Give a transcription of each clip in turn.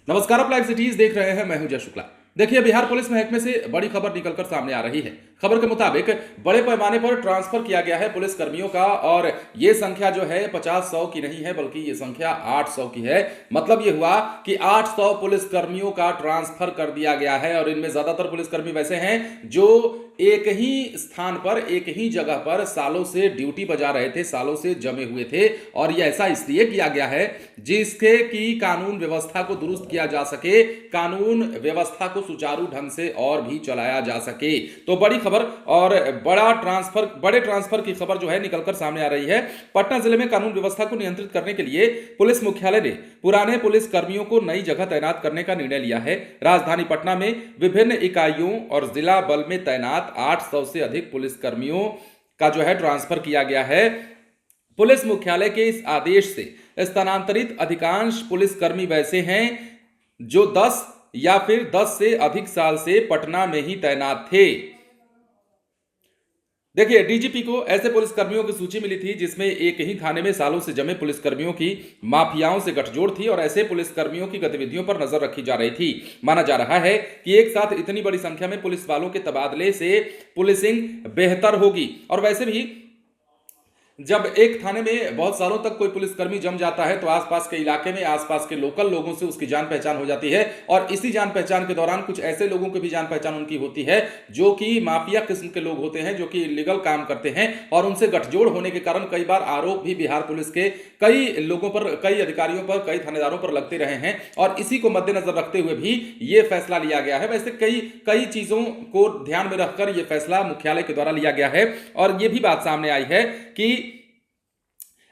नमस्कार, आप live cities देख रहे हैं। मैं हूं जय शुक्ला। देखिए, बिहार पुलिस महकमे से बड़ी खबर निकलकर सामने आ रही है। खबर के मुताबिक बड़े पैमाने पर ट्रांसफर किया गया है पुलिस कर्मियों का, और ये संख्या जो है 50-100 की नहीं है, बल्कि ये संख्या 800 की है। मतलब ये हुआ कि 800 पुलिस कर्मियों का ट्रांसफर कर दिया गया है, और इनमें ज्यादातर पुलिसकर्मी वैसे हैं जो एक ही स्थान पर, एक ही जगह पर सालों से ड्यूटी बजा रहे थे, सालों से जमे हुए थे। और यह ऐसा इसलिए किया गया है जिसके कि कानून व्यवस्था को दुरुस्त किया जा सके, कानून व्यवस्था को सुचारू ढंग से और भी चलाया जा सके। तो बड़ी खबर और बड़े ट्रांसफर की खबर जो है निकलकर सामने आ रही है। पटना जिले में कानून व्यवस्था को नियंत्रित करने के लिए पुलिस मुख्यालय ने पुराने पुलिस कर्मियों को नई जगह तैनात करने का निर्णय लिया है। राजधानी पटना में विभिन्न इकाइयों और जिला बल में तैनात 800 से अधिक पुलिस कर्मियों का जो है ट्रांसफर किया गया है। पुलिस मुख्यालय के इस आदेश से स्थानांतरित अधिकांश पुलिसकर्मी वैसे हैं जो 10 या फिर 10 से अधिक साल से पटना में ही तैनात थे। देखिए, डीजीपी को ऐसे पुलिसकर्मियों की सूची मिली थी जिसमें एक ही थाने में सालों से जमे पुलिसकर्मियों की माफियाओं से गठजोड़ थी, और ऐसे पुलिसकर्मियों की गतिविधियों पर नजर रखी जा रही थी। माना जा रहा है कि एक साथ इतनी बड़ी संख्या में पुलिस वालों के तबादले से पुलिसिंग बेहतर होगी। और वैसे भी जब एक थाने में बहुत सालों तक कोई पुलिसकर्मी जम जाता है तो आसपास के इलाके में, आसपास के लोकल लोगों से उसकी जान पहचान हो जाती है, और इसी जान पहचान के दौरान कुछ ऐसे लोगों की भी जान पहचान उनकी होती है जो कि माफिया किस्म के लोग होते हैं, जो कि इलीगल काम करते हैं, और उनसे गठजोड़ होने के कारण कई बार आरोप भी बिहार पुलिस के कई लोगों पर, कई अधिकारियों पर, कई थानेदारों पर लगते रहे हैं। और इसी को मद्देनजर रखते हुए भी यह फैसला लिया गया है। वैसे कई चीजों को ध्यान में रखकर यह फैसला मुख्यालय के द्वारा लिया गया है, और यह भी बात सामने आई है कि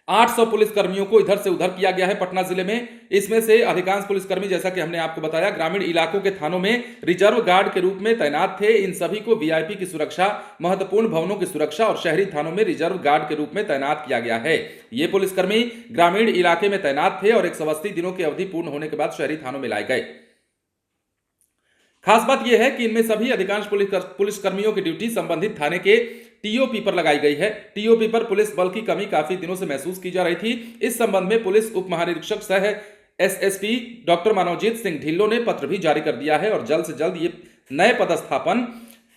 800 पुलिसकर्मियों को इधर से उधर किया गया है पटना जिले में। इसमें से अधिकांश पुलिसकर्मी, जैसा कि हमने आपको बताया, ग्रामीण इलाकों के थानों में रिजर्व गार्ड के रूप में तैनात थे। इन सभी को वीआईपी की सुरक्षा, महत्वपूर्ण भवनों की सुरक्षा और शहरी थानों में रिजर्व गार्ड के रूप में तैनात किया गया है। ये पुलिसकर्मी ग्रामीण इलाके में तैनात थे और 180 दिनों की अवधि पूर्ण होने के बाद शहरी थानों में लाए गए। खास बात यह है कि इनमें सभी अधिकांश पुलिसकर्मियों की ड्यूटी संबंधित थाने के टीओपी पर लगाई गई है। टीओपी पर पुलिस बल की कमी काफी दिनों से महसूस की जा रही थी। इस संबंध में पुलिस उप महानिरीक्षक सह एसएसपी डॉक्टर मनोजीत सिंह ढिल्लों ने पत्र भी जारी कर दिया है, और जल्द से जल्द ये नए पदस्थापन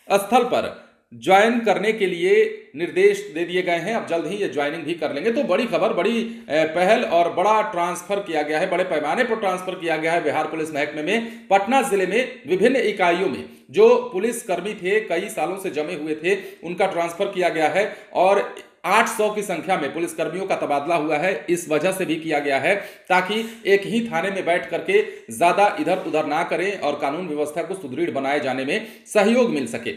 स्थल पर ज्वाइन करने के लिए निर्देश दे दिए गए हैं। अब जल्द ही ये ज्वाइनिंग भी कर लेंगे। तो बड़ी खबर, बड़ी पहल और बड़ा ट्रांसफर किया गया है, बड़े पैमाने पर ट्रांसफर किया गया है बिहार पुलिस महकमे में। पटना जिले में विभिन्न इकाइयों में जो पुलिसकर्मी थे, कई सालों से जमे हुए थे, उनका ट्रांसफर किया गया है, और 800 की संख्या में पुलिसकर्मियों का तबादला हुआ है। इस वजह से भी किया गया है ताकि एक ही थाने में बैठ करके ज्यादा इधर उधर ना करें और कानून व्यवस्था को सुदृढ़ बनाए जाने में सहयोग मिल सके।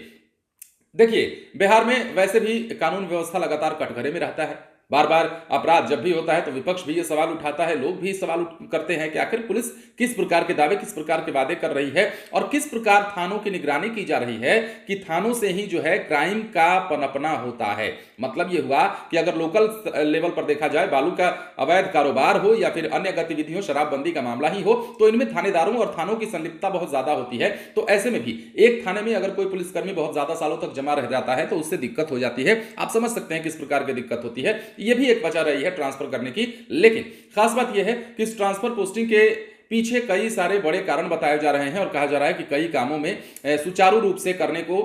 देखिए, बिहार में वैसे भी कानून व्यवस्था लगातार कटघरे में रहता है। बार बार अपराध जब भी होता है तो विपक्ष भी ये सवाल उठाता है, लोग भी सवाल करते हैं कि आखिर पुलिस किस प्रकार के दावे, किस प्रकार के वादे कर रही है, और किस प्रकार थानों की निगरानी की जा रही है कि थानों से ही जो है क्राइम का पनपना होता है। मतलब ये हुआ कि अगर लोकल लेवल पर देखा जाए, बालू का अवैध कारोबार हो या फिर अन्य गतिविधियों, शराबबंदी का मामला ही हो, तो इनमें थानेदारों और थानों की संलिप्तता बहुत ज्यादा होती है। तो ऐसे में भी एक थाने में अगर कोई पुलिसकर्मी बहुत ज्यादा सालों तक जमा रह जाता है तो उससे दिक्कत हो जाती है। आप समझ सकते हैं किस प्रकार की दिक्कत होती है। यह भी एक वजह रही है ट्रांसफर करने की। लेकिन खास बात यह है कि इस ट्रांसफर पोस्टिंग के पीछे कई सारे बड़े कारण बताए जा रहे हैं, और कहा जा रहा है कि कई कामों में सुचारू रूप से करने को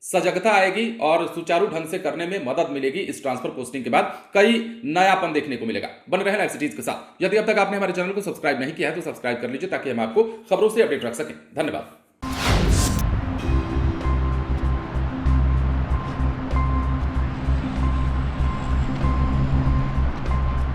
सजगता आएगी और सुचारू ढंग से करने में मदद मिलेगी। इस ट्रांसफर पोस्टिंग के बाद कई नयापन देखने को मिलेगा। बने रहें लाइव सिटीज के साथ। यदि अब तक आपने हमारे चैनल को सब्सक्राइब नहीं किया है तो सब्सक्राइब कर लीजिए ताकि हम आपको खबरों से अपडेट रख सकें। धन्यवाद।